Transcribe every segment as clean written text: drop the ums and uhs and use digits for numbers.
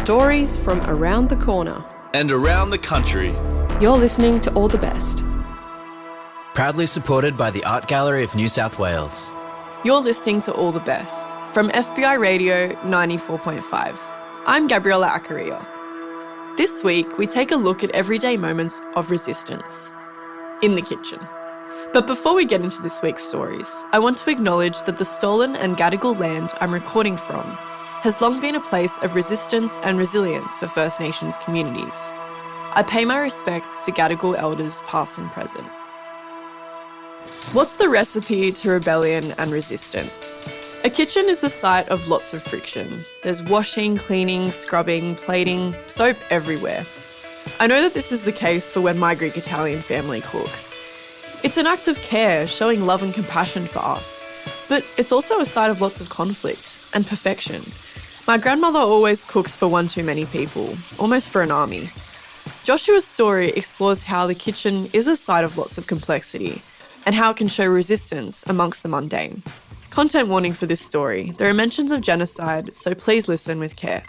Stories from around the corner and around the country. You're listening to All the Best. Proudly supported by the Art Gallery of New South Wales. You're listening to All the Best from FBI Radio 94.5. I'm Gabriella Acarillo. This week, we take a look at everyday moments of resistance in the kitchen. But before we get into this week's stories, I want to acknowledge that the stolen and Gadigal land I'm recording from has long been a place of resistance and resilience for First Nations communities. I pay my respects to Gadigal elders past and present. What's the recipe to rebellion and resistance? A kitchen is the site of lots of friction. There's washing, cleaning, scrubbing, plating, soap everywhere. I know that this is the case for when my Greek Italian family cooks. It's an act of care, showing love and compassion for us. But it's also a site of lots of conflict and perfection. My grandmother always cooks for one too many people, almost for an army. Joshua's story explores how the kitchen is a site of lots of complexity and how it can show resistance amongst the mundane. Content warning for this story. There are mentions of genocide, so please listen with care.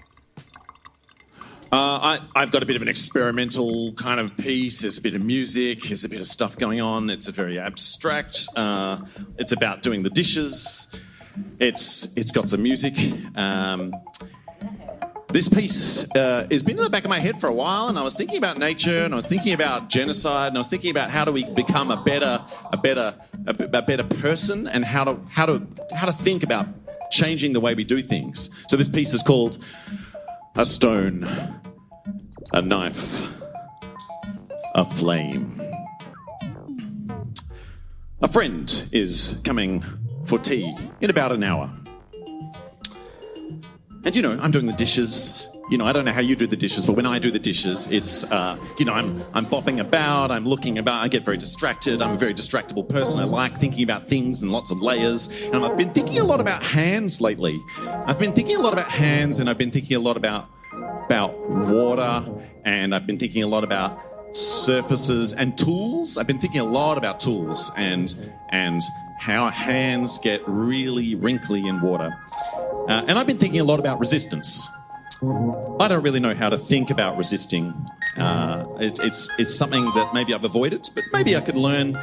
I've got a bit of an experimental kind of piece. There's a bit of music. There's a bit of stuff going on. It's a very abstract. It's about doing the dishes. It's got some music. This piece has been in the back of my head for a while, and I was thinking about nature, and I was thinking about genocide, and I was thinking about how do we become a better person, and how to think about changing the way we do things. So this piece is called A Stone, a Knife, a Flame. A friend is coming for tea in about an hour. And, I'm doing the dishes. I don't know how you do the dishes, but when I do the dishes, it's, I'm bopping about, I'm looking about, I get very distracted. I'm a very distractible person. I like thinking about things and lots of layers. And I've been thinking a lot about hands lately. I've been thinking a lot about hands, and I've been thinking a lot about water, and I've been thinking a lot about surfaces and tools. I've been thinking a lot about tools and how hands get really wrinkly in water. And I've been thinking a lot about resistance. I don't really know how to think about resisting. It's something that maybe I've avoided, but maybe I could learn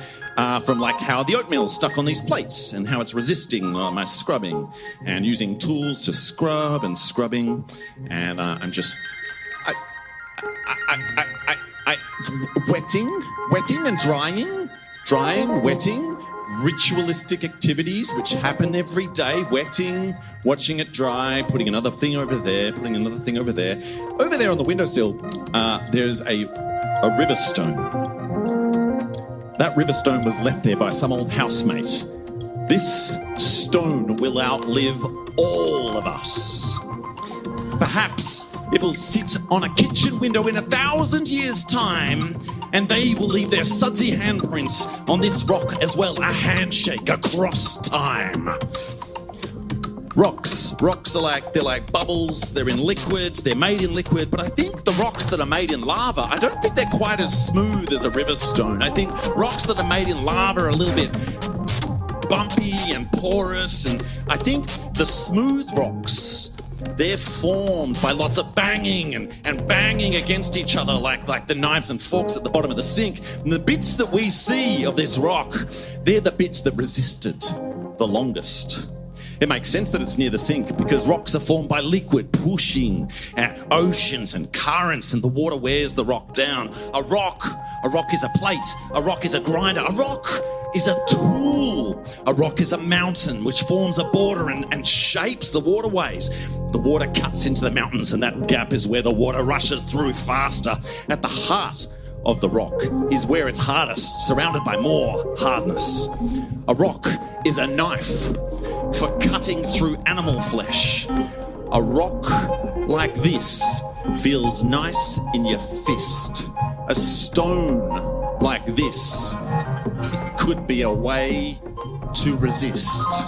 from how the oatmeal's stuck on these plates and how it's resisting my scrubbing and using tools to scrub and scrubbing. And I'm just wetting and drying, wetting. Ritualistic activities which happen every day, wetting, watching it dry, putting another thing over there, putting another thing over there. Over there on the windowsill, there's a river stone. That river stone was left there by some old housemate. This stone will outlive all of us. Perhaps it will sit on a kitchen window in 1,000 years' time, and they will leave their sudsy handprints on this rock as well, a handshake across time. Rocks are they're like bubbles, they're in liquid, they're made in liquid, but I think the rocks that are made in lava, I don't think they're quite as smooth as a river stone. I think rocks that are made in lava are a little bit bumpy and porous, and I think the smooth rocks, they're formed by lots of banging and banging against each other like the knives and forks at the bottom of the sink. And the bits that we see of this rock, they're the bits that resisted the longest. It makes sense that it's near the sink because rocks are formed by liquid pushing oceans and currents, and the water wears the rock down. A rock is a plate. A rock is a grinder. A rock is a tool. A rock is a mountain which forms a border and shapes the waterways. The water cuts into the mountains, and that gap is where the water rushes through faster. At the heart of the rock is where it's hardest, surrounded by more hardness. A rock is a knife for cutting through animal flesh. A rock like this feels nice in your fist. A stone like this could be a way to resist.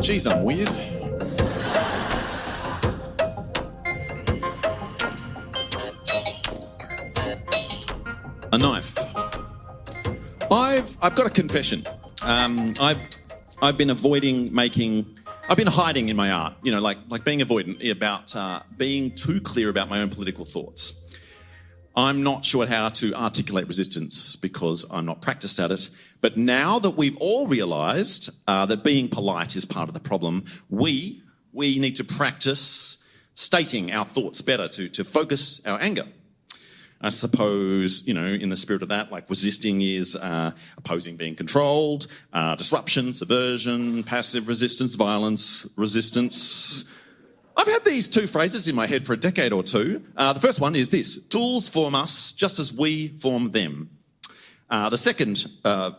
Geez, I'm weird. A knife. I've got a confession. I've been I've been hiding in my art, like being avoidant about being too clear about my own political thoughts. I'm not sure how to articulate resistance because I'm not practiced at it. But now that we've all realised that being polite is part of the problem, we need to practice stating our thoughts better to focus our anger. I suppose, in the spirit of that, like resisting is opposing being controlled, disruption, subversion, passive resistance, violence, resistance. I've had these two phrases in my head for a decade or two. The first one is this: tools form us just as we form them. The second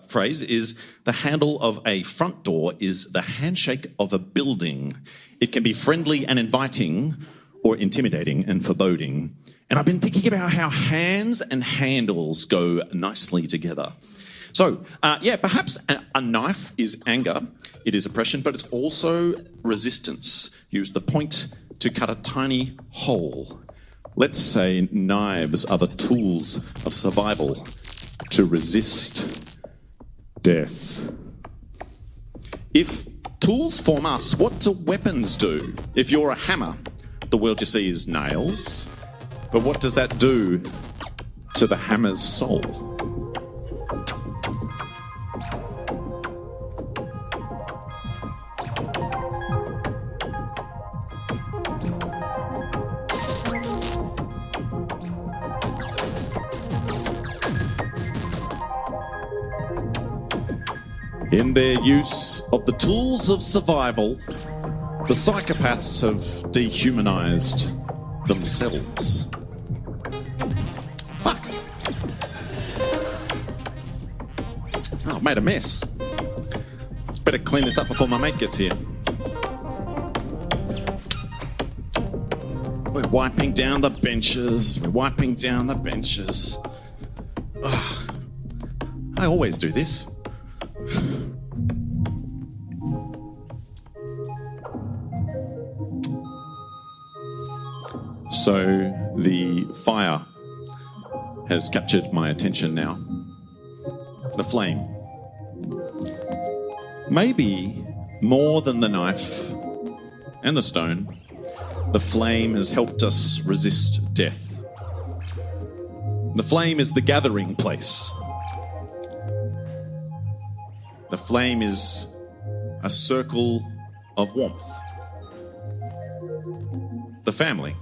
phrase is the handle of a front door is the handshake of a building. It can be friendly and inviting or intimidating and foreboding. And I've been thinking about how hands and handles go nicely together. So, perhaps a knife is anger, it is oppression, but it's also resistance. Use the point to cut a tiny hole. Let's say knives are the tools of survival to resist death. If tools form us, what do weapons do? If you're a hammer, the world you see is nails. But what does that do to the hammer's soul? In their use of the tools of survival, the psychopaths have dehumanized themselves. Fuck. Oh, I've made a mess. Better clean this up before my mate gets here. We're wiping down the benches. Ugh. I always do this. So the fire has captured my attention now. The flame. Maybe more than the knife and the stone, the flame has helped us resist death. The flame is the gathering place. The flame is a circle of warmth. The family.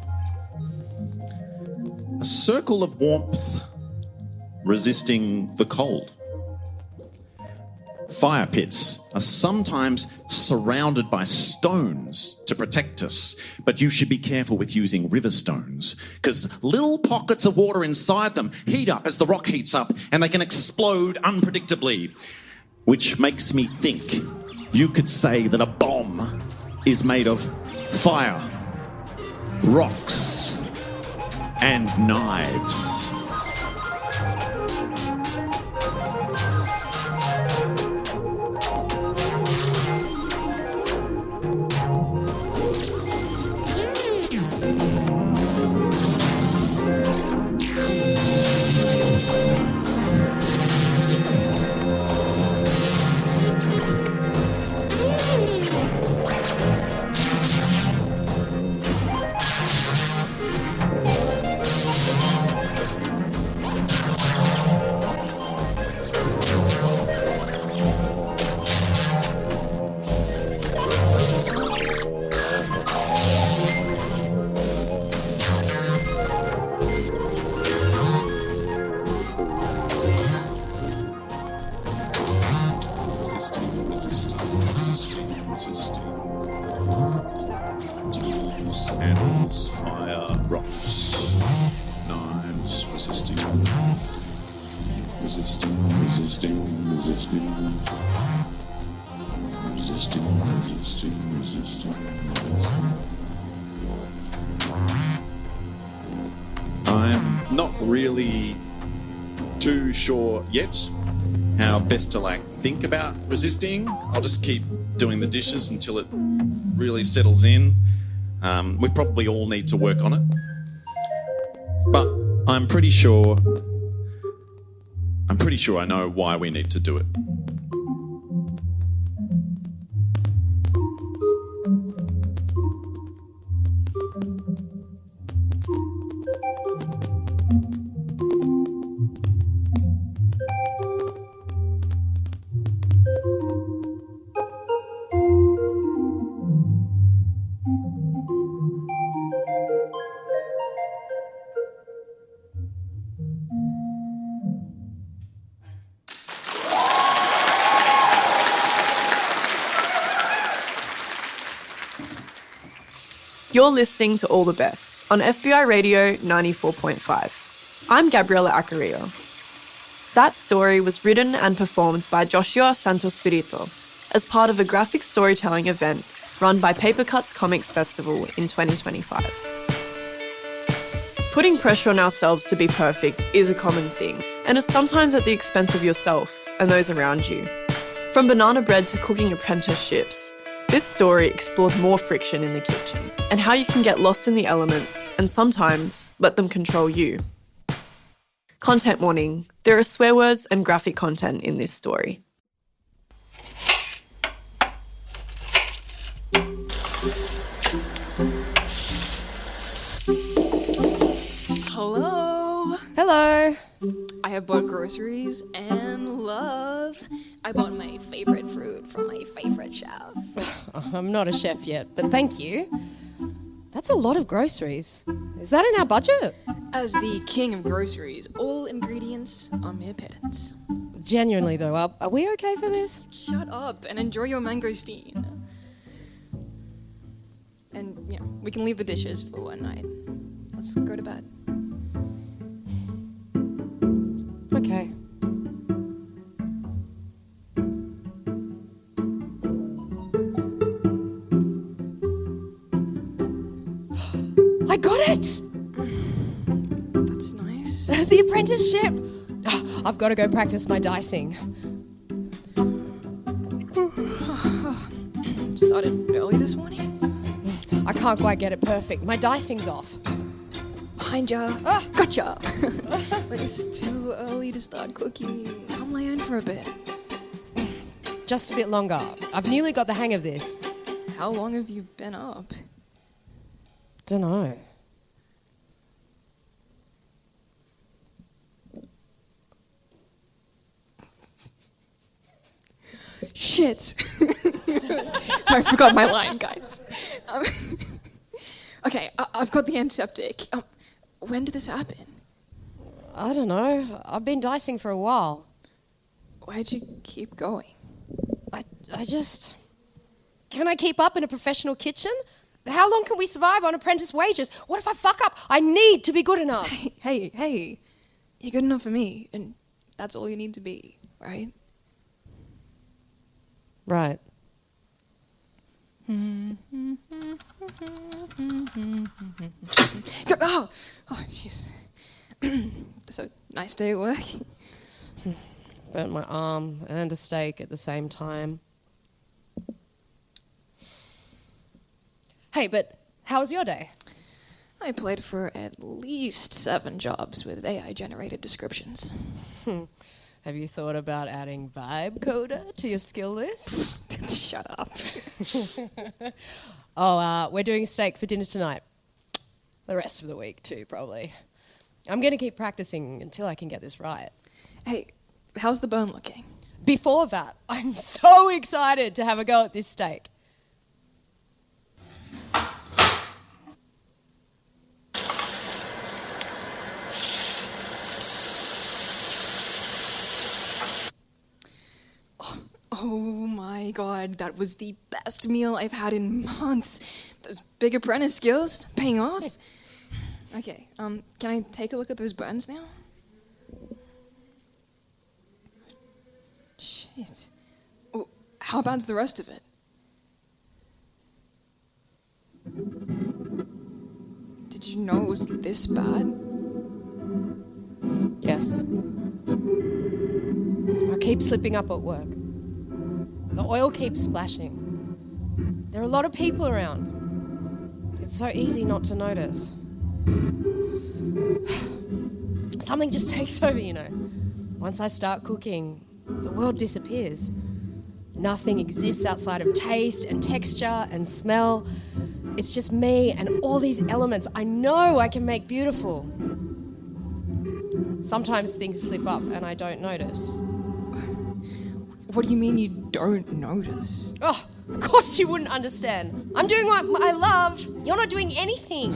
A circle of warmth resisting the cold. Fire pits are sometimes surrounded by stones to protect us, but you should be careful with using river stones because little pockets of water inside them heat up as the rock heats up and they can explode unpredictably, which makes me think you could say that a bomb is made of fire, rocks, and knives. Resisting. Tools, handles, fire, rocks, knives, resisting. I'm not really too sure yet how best to think about resisting. I'll just keep doing the dishes until it really settles in. We probably all need to work on it. But I'm pretty sure I know why we need to do it. You're listening to All the Best on FBI Radio 94.5. I'm Gabriella Acarillo. That story was written and performed by Joshua Santospirito as part of a graphic storytelling event run by Papercuts Comics Festival in 2025. Putting pressure on ourselves to be perfect is a common thing, and it's sometimes at the expense of yourself and those around you. From banana bread to cooking apprenticeships, this story explores more friction in the kitchen and how you can get lost in the elements and sometimes let them control you. Content warning: there are swear words and graphic content in this story. Hello. Hello. I have bought groceries and love. I bought my favorite fruit from my favorite chef. I'm not a chef yet, but thank you. That's a lot of groceries. Is that in our budget? As the king of groceries, all ingredients are mere pittance. Genuinely though, are we okay for this? Shut up and enjoy your mangosteen. And yeah, we can leave the dishes for one night. Let's go to bed. Okay. I got it! That's nice. The apprenticeship! I've got to go practice my dicing. Started early this morning. I can't quite get it perfect. My dicing's off. Behind ya. Gotcha! But it's too early to start cooking. Come lay in for a bit. Just a bit longer. I've nearly got the hang of this. How long have you been up? Dunno. Shit. Sorry, I forgot my line, guys. Okay, I've got the antiseptic. When did this happen? I don't know. I've been dicing for a while. Why'd you keep going? I just... Can I keep up in a professional kitchen? How long can we survive on apprentice wages? What if I fuck up? I need to be good enough. Hey. You're good enough for me, and that's all you need to be, right? Right. Oh, jeez. So, nice day at work? Burnt my arm and a steak at the same time. Hey, but how was your day? I applied for at least 7 jobs with AI-generated descriptions. Have you thought about adding vibe coder to your skill list? Shut up. We're doing steak for dinner tonight. The rest of the week too, probably. I'm going to keep practicing until I can get this right. Hey, how's the bone looking? Before that, I'm so excited to have a go at this steak. Oh my god, that was the best meal I've had in months. Those big apprentice skills paying off. Okay, can I take a look at those buns now? Shit. Oh, how bad's the rest of it? Did you know it was this bad? Yes. keep slipping up at work. The oil keeps splashing. There are a lot of people around. It's so easy not to notice. Something just takes over, you know. Once I start cooking, the world disappears. Nothing exists outside of taste and texture and smell. It's just me and all these elements I know I can make beautiful. Sometimes things slip up and I don't notice. What do you mean you don't notice? Oh, of course you wouldn't understand. I'm doing what I love. You're not doing anything.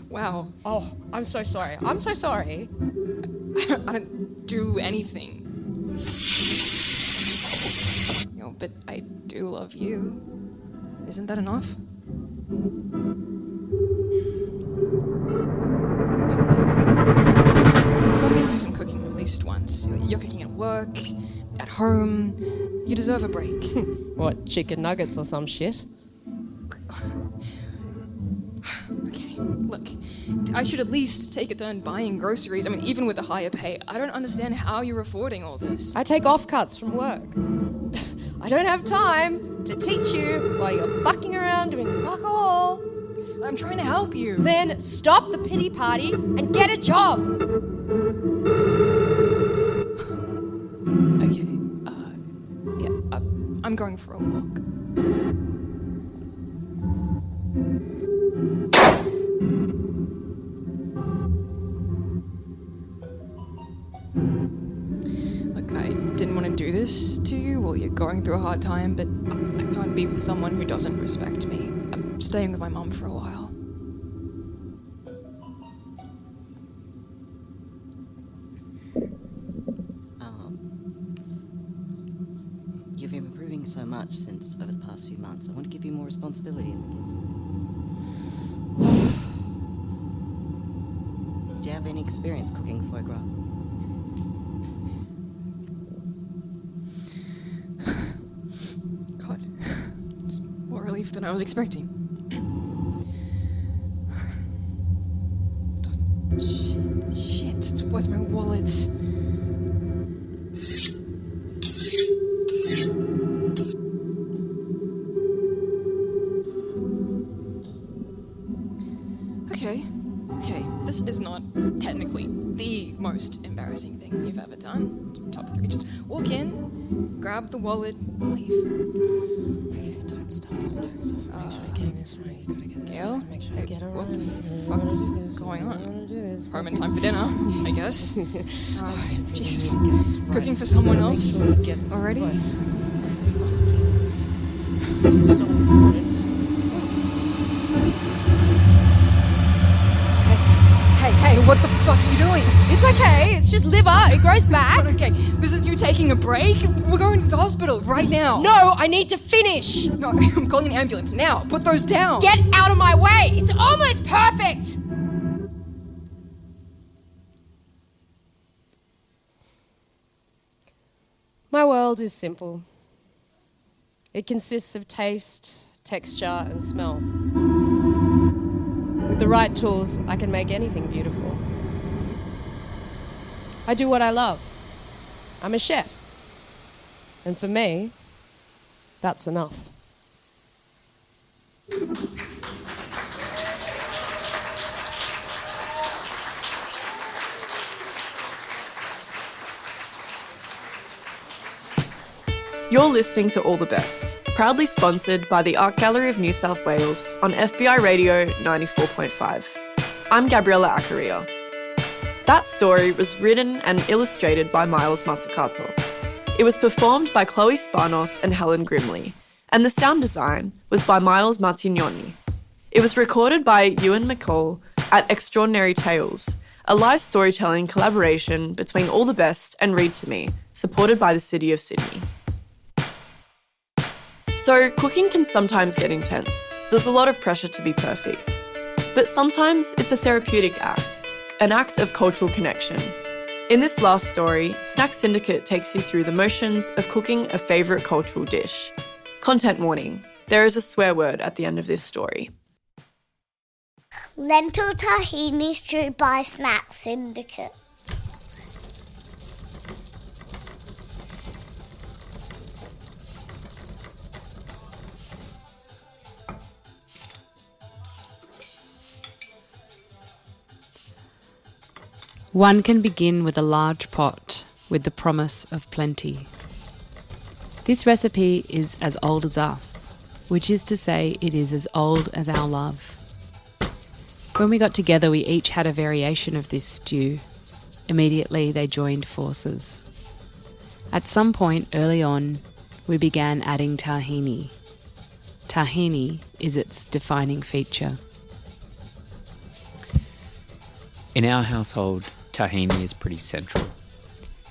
Wow. Oh, I'm so sorry. I'm so sorry. I don't do anything. You know, but I do love you. Isn't that enough? Let me do some cooking at least once. You're cooking at work, at home. You deserve a break. What, chicken nuggets or some shit? Okay, look. I should at least take a turn buying groceries. I mean, even with a higher pay, I don't understand how you're affording all this. I take offcuts from work. I don't have time to teach you while you're fucking around doing fuck all. I'm trying to help you. Then stop the pity party and get a job. Okay, yeah, I'm going for a walk. Look, I didn't want to do this to you while you're going through a hard time, but I can't be with someone who doesn't respect me. I'm staying with my mum for a while. You've been improving so much since over the past few months. I want to give you more responsibility in the kitchen. Do you have any experience cooking foie gras? God, it's more relief than I was expecting. Shit, where's my wallet? Okay, this is not technically the most embarrassing thing you've ever done. Top 3, just walk in, grab the wallet, leave. Okay, don't stop. Make sure you're getting this right. You gotta get this Gail? right. Make sure you get it right. What the fuck's going on? Home in time for dinner, I guess. Jesus. Cooking for someone else already? This is so important. Hey, what the fuck are you doing? It's okay. It's just liver. It grows back. Okay, this is you taking a break? We're going to the hospital right now. No, I need to finish. No, I'm calling an ambulance now. Put those down. Get out of my way. It's almost perfect. My world is simple. It consists of taste, texture, and smell. With the right tools, I can make anything beautiful. I do what I love. I'm a chef. And for me, that's enough. You're listening to All the Best, proudly sponsored by the Art Gallery of New South Wales on FBI Radio 94.5. I'm Gabriella Accaria. That story was written and illustrated by Miles Mazzocato. It was performed by Chloe Spanos and Helen Grimley, and the sound design was by Miles Martignoni. It was recorded by Ewan McCall at Extraordinary Tales, a live storytelling collaboration between All the Best and Read to Me, supported by the City of Sydney. So, cooking can sometimes get intense. There's a lot of pressure to be perfect. But sometimes it's a therapeutic act, an act of cultural connection. In this last story, Snack Syndicate takes you through the motions of cooking a favourite cultural dish. Content warning, there is a swear word at the end of this story. Lentil tahini stew by Snack Syndicate. One can begin with a large pot with the promise of plenty. This recipe is as old as us, which is to say it is as old as our love. When we got together, we each had a variation of this stew. Immediately, they joined forces. At some point early on, we began adding tahini. Tahini is its defining feature. In our household, tahini is pretty central.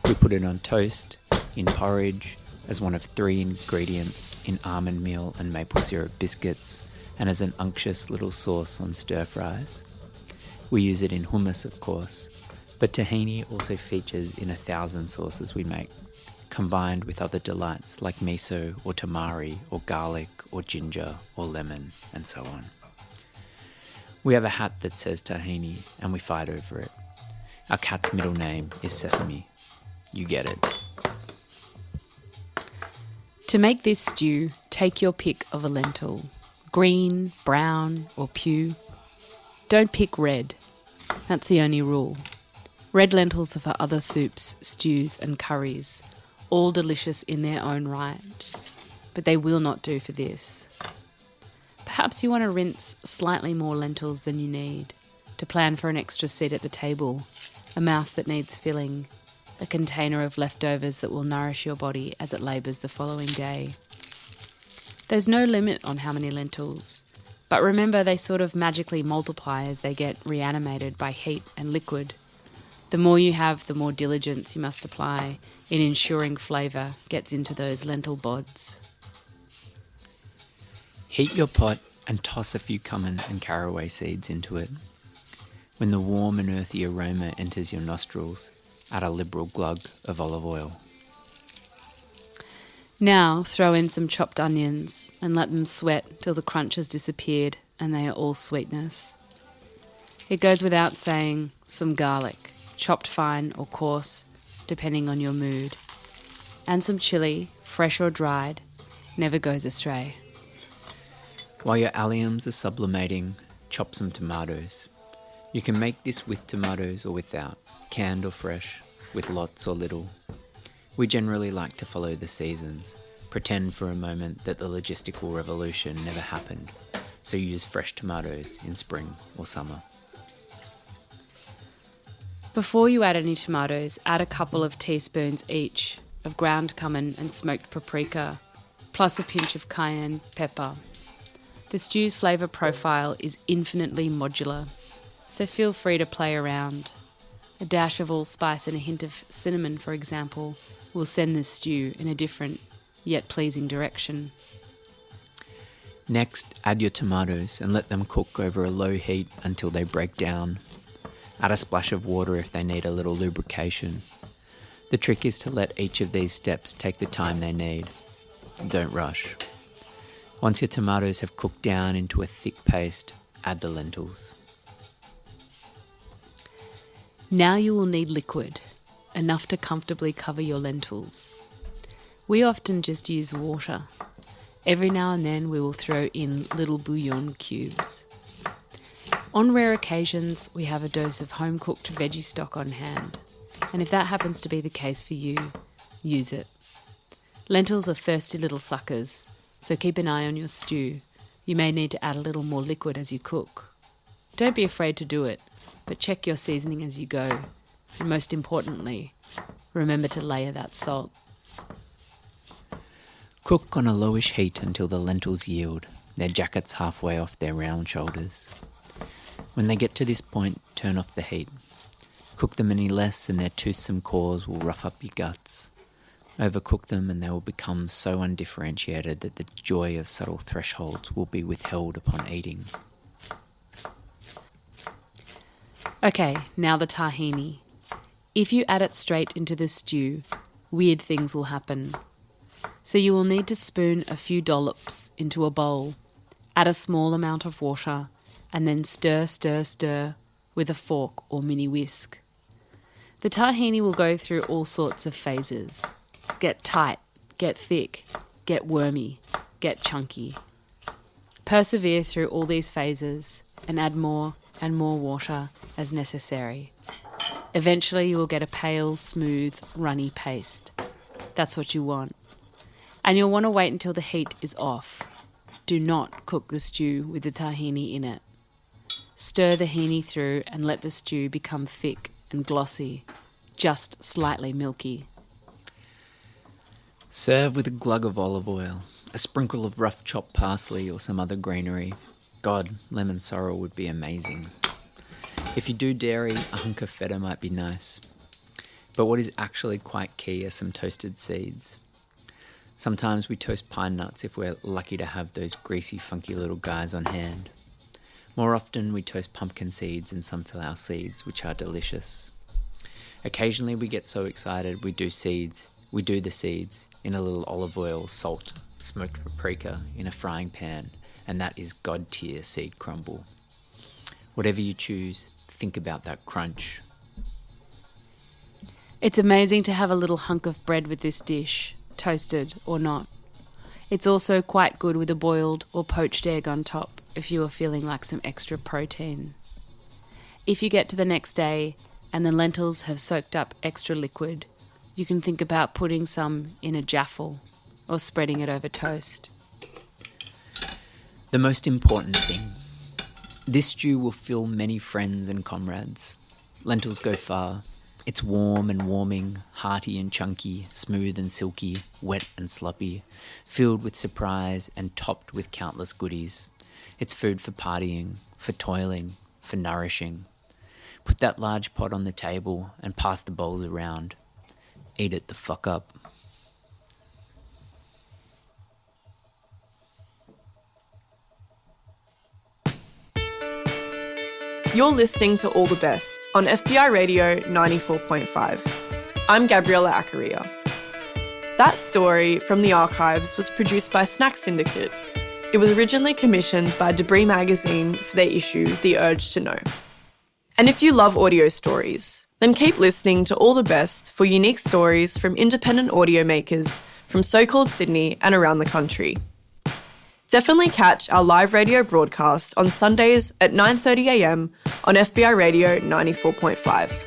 We put it on toast, in porridge, as one of 3 ingredients in almond meal and maple syrup biscuits, and as an unctuous little sauce on stir fries. We use it in hummus, of course, but tahini also features in 1,000 sauces we make, combined with other delights like miso or tamari or garlic or ginger or lemon and so on. We have a hat that says tahini and we fight over it. Our cat's middle name is Sesame. You get it. To make this stew, take your pick of a lentil. Green, brown or pew. Don't pick red. That's the only rule. Red lentils are for other soups, stews and curries, all delicious in their own right, but they will not do for this. Perhaps you want to rinse slightly more lentils than you need, to plan for an extra seat at the table, a mouth that needs filling, a container of leftovers that will nourish your body as it labours the following day. There's no limit on how many lentils, but remember they sort of magically multiply as they get reanimated by heat and liquid. The more you have, the more diligence you must apply in ensuring flavour gets into those lentil bods. Heat your pot and toss a few cumin and caraway seeds into it. When the warm and earthy aroma enters your nostrils, add a liberal glug of olive oil. Now throw in some chopped onions and let them sweat till the crunch has disappeared and they are all sweetness. It goes without saying, some garlic, chopped fine or coarse, depending on your mood. And some chilli, fresh or dried, never goes astray. While your alliums are sublimating, chop some tomatoes. You can make this with tomatoes or without, canned or fresh, with lots or little. We generally like to follow the seasons, pretend for a moment that the logistical revolution never happened, so use fresh tomatoes in spring or summer. Before you add any tomatoes, add a couple of teaspoons each of ground cumin and smoked paprika, plus a pinch of cayenne pepper. The stew's flavour profile is infinitely modular, so feel free to play around. A dash of allspice and a hint of cinnamon, for example, will send the stew in a different, yet pleasing direction. Next, add your tomatoes and let them cook over a low heat until they break down. Add a splash of water if they need a little lubrication. The trick is to let each of these steps take the time they need. Don't rush. Once your tomatoes have cooked down into a thick paste, add the lentils. Now you will need liquid, enough to comfortably cover your lentils. We often just use water. Every now and then we will throw in little bouillon cubes. On rare occasions, we have a dose of home-cooked veggie stock on hand, and if that happens to be the case for you, use it. Lentils are thirsty little suckers, so keep an eye on your stew. You may need to add a little more liquid as you cook. Don't be afraid to do it, but check your seasoning as you go, and most importantly, remember to layer that salt. Cook on a lowish heat until the lentils yield, their jackets halfway off their round shoulders. When they get to this point, turn off the heat. Cook them any less and their toothsome cores will rough up your guts. Overcook them and they will become so undifferentiated that the joy of subtle thresholds will be withheld upon eating. Okay, now the tahini. If you add it straight into the stew, weird things will happen. So you will need to spoon a few dollops into a bowl, add a small amount of water, and then stir, stir, stir with a fork or mini whisk. The tahini will go through all sorts of phases. Get tight, get thick, get wormy, get chunky. Persevere through all these phases and add more and more water as necessary. Eventually you will get a pale, smooth, runny paste. That's what you want. And you'll want to wait until the heat is off. Do not cook the stew with the tahini in it. Stir the tahini through and let the stew become thick and glossy, just slightly milky. Serve with a glug of olive oil, a sprinkle of rough chopped parsley or some other greenery. God, lemon sorrel would be amazing. If you do dairy, a hunk of feta might be nice. But what is actually quite key are some toasted seeds. Sometimes we toast pine nuts if we're lucky to have those greasy, funky little guys on hand. More often we toast pumpkin seeds and sunflower seeds, which are delicious. Occasionally we get so excited we do the seeds in a little olive oil, salt, smoked paprika in a frying pan, and that is God tier seed crumble. Whatever you choose, think about that crunch. It's amazing to have a little hunk of bread with this dish, toasted or not. It's also quite good with a boiled or poached egg on top if you are feeling like some extra protein. If you get to the next day and the lentils have soaked up extra liquid, you can think about putting some in a jaffle or spreading it over toast. The most important thing. This stew will fill many friends and comrades. Lentils go far. It's warm and warming, hearty and chunky, smooth and silky, wet and sloppy, filled with surprise and topped with countless goodies. It's food for partying, for toiling, for nourishing. Put that large pot on the table and pass the bowls around. Eat it the fuck up. You're listening to All the Best on FBI Radio 94.5. I'm Gabriella Accaria. That story from the archives was produced by Snack Syndicate. It was originally commissioned by Debris magazine for their issue, The Urge to Know. And if you love audio stories, then keep listening to All the Best for unique stories from independent audio makers from so-called Sydney and around the country. Definitely catch our live radio broadcast on Sundays at 9:30am on FBI Radio 94.5.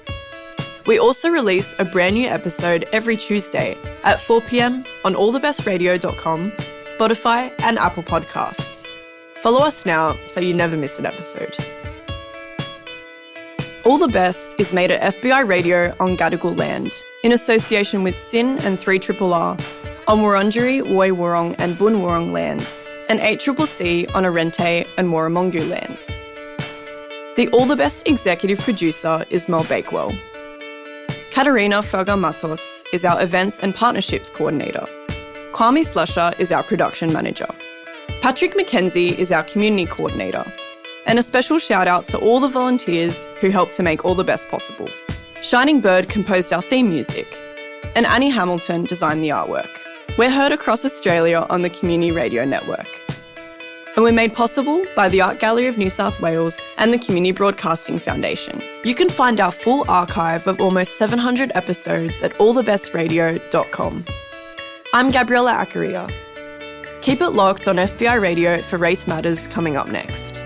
We also release a brand new episode every Tuesday at 4pm on allthebestradio.com, Spotify and Apple Podcasts. Follow us now so you never miss an episode. All the Best is made at FBI Radio on Gadigal land, in association with SYN and 3RRR on Wurundjeri, Woi Wurrung and Bun Wurrung lands, and 8CCC on Arrente and Warramungu lands. The All the Best executive producer is Mel Bakewell. Katerina Fergar-Matos is our events and partnerships coordinator. Kwame Slusher is our production manager. Patrick McKenzie is our community coordinator. And a special shout out to all the volunteers who helped to make All the Best possible. Shining Bird composed our theme music, and Annie Hamilton designed the artwork. We're heard across Australia on the Community Radio Network. And we're made possible by the Art Gallery of New South Wales and the Community Broadcasting Foundation. You can find our full archive of almost 700 episodes at allthebestradio.com. I'm Gabriella Accaria. Keep it locked on FBI Radio for Race Matters coming up next.